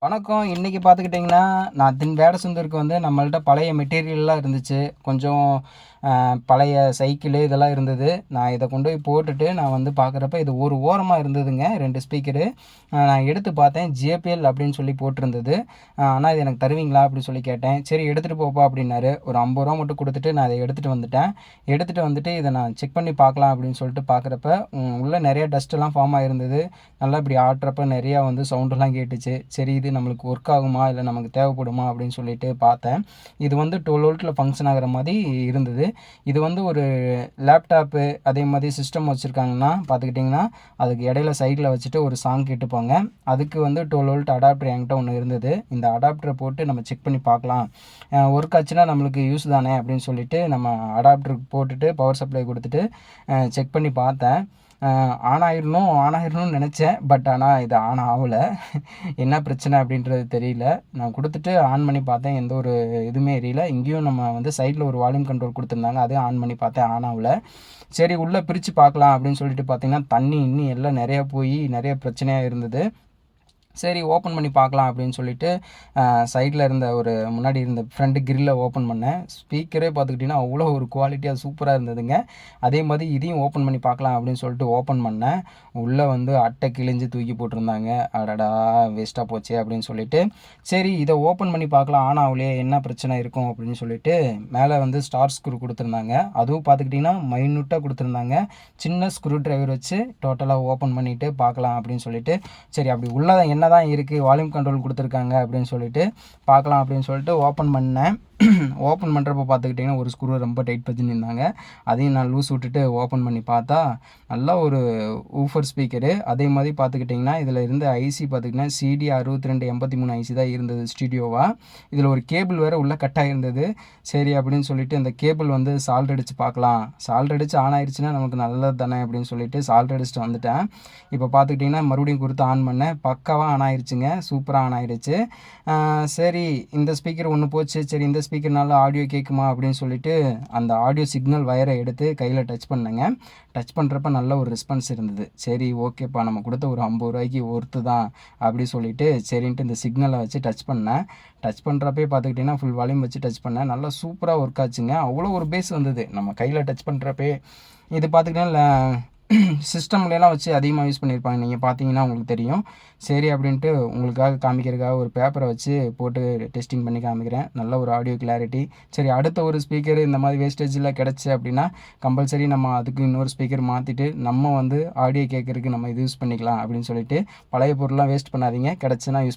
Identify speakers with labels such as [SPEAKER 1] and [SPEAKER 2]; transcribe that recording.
[SPEAKER 1] வணக்கம். இன்னைக்கு பார்த்துக்கிட்டிங்கன்னா, நான் வேடசந்தூருக்கு வந்து நம்மள்ட்ட பழைய மெட்டீரியல்லாம் இருந்துச்சு. கொஞ்சம் பழைய சைக்கிளு இதெல்லாம் இருந்தது. நான் இத கொண்டு போய் போட்டுட்டு நான் வந்து பார்க்குறப்ப, இது ஒரு ஓரமா இருந்ததுங்க 2 ஸ்பீக்கரு. நான் எடுத்து பார்த்தேன். JBL அப்படின்னு சொல்லி போட்டிருந்தது. "அண்ணா இது எனக்கு தருவீங்களா?" அப்படின்னு சொல்லி கேட்டேன். "சரி எடுத்துட்டு போப்பா" அப்படின்னாரு. ஒரு ரூ. 50 மட்டும் குடுத்துட்டு நான் அத எடுத்துட்டு வந்துட்டேன். எடுத்துட்டு வந்துட்டு இத நான் செக் பண்ணி பார்க்கலாம் அப்படின்னு சொல்லிட்டு பார்க்குறப்ப, உள்ள நெறைய டஸ்ட்டெல்லாம் ஃபார்ம் ஆயிருந்தது. நல்லா இப்படி ஆட்டுறப்ப நெறையா வந்து சவுண்டெல்லாம் கேட்டுச்சு. சரி இது நம்மளுக்கு ஒர்க் ஆகுமா? இல்ல நமக்கு தேவைப்படுமா? அப்படின்னு சொல்லிட்டு பார்த்தேன். இது வந்து 12 வோல்ட்ல ஃபங்ஷன் ஆகுற மாரி இருந்தது. இது வந்து ஒரு லேப்டாப்பு அதே மாரி சிஸ்டம் வச்சுருக்காங்கன்னா பார்த்துக்கிட்டிங்கன்னா, அதுக்கு இடையில சைடுல வச்சுட்டு ஒரு சாங் கேட்டுப்பாங்க. அதுக்கு வந்து 12 வோல்ட் அடாப்டர் என்கிட்ட ஒண்ணு இருந்தது. இந்த அடாப்டர போட்டு நம்ம செக் பண்ணி பார்க்கலாம். ஒர்க் ஆச்சுன்னா நம்மளுக்கு யூஸ் தானே அப்படின்னு சொல்லிட்டு நம்ம அடாப்டருக்கு போட்டுட்டு பவர் சப்ளை குடுத்துட்டு செக் பண்ணி பார்த்தேன். அ ஆன் ஆயிரணும்னு நெனச்சேன். பட் ஆனா இது ஆன் ஆவல. என்ன பிரச்சனை அப்படின்றது தெரியல. நான் குடுத்துட்டு ஆன் பண்ணி பார்த்தேன். எந்த ஒரு இதுவுமே எரியல. இங்கேயும் நம்ம வந்து சைட்ல ஒரு வால்யூம் கண்ட்ரோல் குடுத்துருந்தாங்க. அதையும் ஆன் பண்ணி பார்த்தேன். ஆன் ஆவல. சரி உள்ள பிரிச்சு பார்க்கலாம் அப்படின்னு சொல்லிட்டு பார்த்தீங்கன்னா, தண்ணி இன்னி எல்லாம் நெறைய போயி நெறைய பிரச்சனையா இருந்தது. சரி ஓப்பன் பண்ணி பார்க்கலாம் அப்படின்னு சொல்லிட்டு, சைட்ல இருந்த முன்னாடி இருந்த ஃப்ரண்ட் கிரில்ல ஓப்பன் பண்ணேன். ஸ்பீக்கரே பார்த்துக்கிட்டிங்கன்னா, அவ்வளோ ஒரு குவாலிட்டியா சூப்பரா இருந்ததுங்க. அதே மாரி இதையும் ஓப்பன் பண்ணி பார்க்கலாம் அப்படின்னு சொல்லிட்டு ஓப்பன் பண்ணேன். உள்ள வந்து அட்டை கிழிஞ்சு தூக்கி போட்டிருந்தாங்க. அடடா! வேஸ்ட்டா போச்சே அப்படின்னு சொல்லிட்டு, சரி இத ஓப்பன் பண்ணி பார்க்கலாம் ஆன் ஆவலயே என்ன பிரச்சனை இருக்கும் அப்படின்னு சொல்லிட்டு, மேல வந்து ஸ்டார் ஸ்க்ரூ குடுத்துருந்தாங்க. அதுவும் பார்த்துக்கிட்டிங்கன்னா, மைன்யூட்டா குடுத்துருந்தாங்க. சின்ன ஸ்க்ரூ டிரைவர் வச்சு டோட்டலா ஓப்பன் பண்ணிட்டு பார்க்கலாம் அப்படின்னு சொல்லிட்டு, சரி அப்படி உள்ள என்னதான் இருக்கு வால்யூம் கண்ட்ரோல் குடுத்துருக்காங்க அப்படின்னு சொல்லிட்டு பார்க்கலாம் அப்படின்னு சொல்லிட்டு ஓப்பன் பண்ணேன். ஓப்பன் பண்ணுறப்ப பார்த்துக்கிட்டிங்கன்னா, ஒரு ஸ்க்ரூ ரொம்ப டைட் பண்ணியிருந்தாங்க. அதையும் நான் லூஸ் விட்டுட்டு ஓப்பன் பண்ணி பார்த்தா, நல்லா ஒரு ஊஃபர் ஸ்பீக்கரு. அதே மாரி பார்த்துக்கிட்டிங்கன்னா, இதில இருந்த ஐசி பார்த்திங்கன்னா, CD6283 ஐசி தான் இருந்தது ஸ்டீடியோவா. இதில ஒரு கேபிள் வேற உள்ள கட் ஆகியிருந்தது. சரி அப்படின்னு சொல்லிட்டு இந்த கேபிள் வந்து சால்டர் அடிச்சு பார்க்கலாம். சால்டர் அடிச்சு ஆன் ஆயிருச்சுன்னா நமக்கு நல்லது தானே அப்படின்னு சொல்லிட்டு சால்டர் அடிச்சுட்டு வந்துட்டேன். இப்போ பார்த்துக்கிட்டிங்கன்னா, மறுபடியும் குடுத்து ஆன் பண்ணேன். பக்காவா ஆன் ஆயிருச்சுங்க. சூப்பரா ஆன் ஆயிருச்சு. சரி இந்த ஸ்பீக்கர் ஒண்ணு போச்சு. சரி இந்த ஸ்பீக்கர்னால ஆடியோ கேட்குமா அப்படின்னு சொல்லிட்டு, அந்த ஆடியோ சிக்னல் வயர எடுத்து கையில டச் பண்ணேங்க. டச் பண்ணுறப்ப நல்ல ஒரு ரெஸ்பான்ஸ் இருந்தது. சரி ஓகேப்பா நம்ம குடுத்த ஒரு ரூ. 50 ஒர்த்து தான் அப்படி சொல்லிட்டு, சரின்ட்டு இந்த சிக்னல வச்சு டச் பண்ணேன். டச் பண்ணுறப்பயே பார்த்துக்கிட்டிங்கன்னா, ஃபுல் வால்யூம் வச்சு டச் பண்ணேன். நல்லா சூப்பரா ஒர்க் ஆச்சுங்க. அவ்வளோ ஒரு பேஸ் வந்தது. நம்ம கையில டச் பண்ணுறப்பயே. இது பார்த்துக்கிட்டிங்கன்னா சிஸ்டம்லலாம் வச்சு அதிகமா யூஸ் பண்ணியிருப்பாங்க. நீங்க பார்த்தீங்கன்னா உங்களுக்கு தெரியும். சரி அப்படின்ட்டு உங்களுக்காக காமிக்கிறதுக்காக ஒரு பேப்பர வச்சு போட்டு டெஸ்டிங் பண்ணி காமிக்கிறேன். நல்ல ஒரு ஆடியோ கிளாரிட்டி. சரி அடுத்த ஒரு ஸ்பீக்கர் இந்த மாரி வேஸ்டேஜ்ல கிடைச்சுச்சு அப்படின்னா, கம்பல்சரி நம்ம அதுக்கு இன்னொரு ஸ்பீக்கர் மாத்திட்டு, நம்ம வந்து ஆடியோ கேட்கறதுக்கு நம்ம இது யூஸ் பண்ணிக்கலாம் அப்படின்னு சொல்லிட்டு, பழைய பொருள்லாம் வேஸ்ட் பண்ணாதீங்க. கிடைச்சுன்னா யூஸ்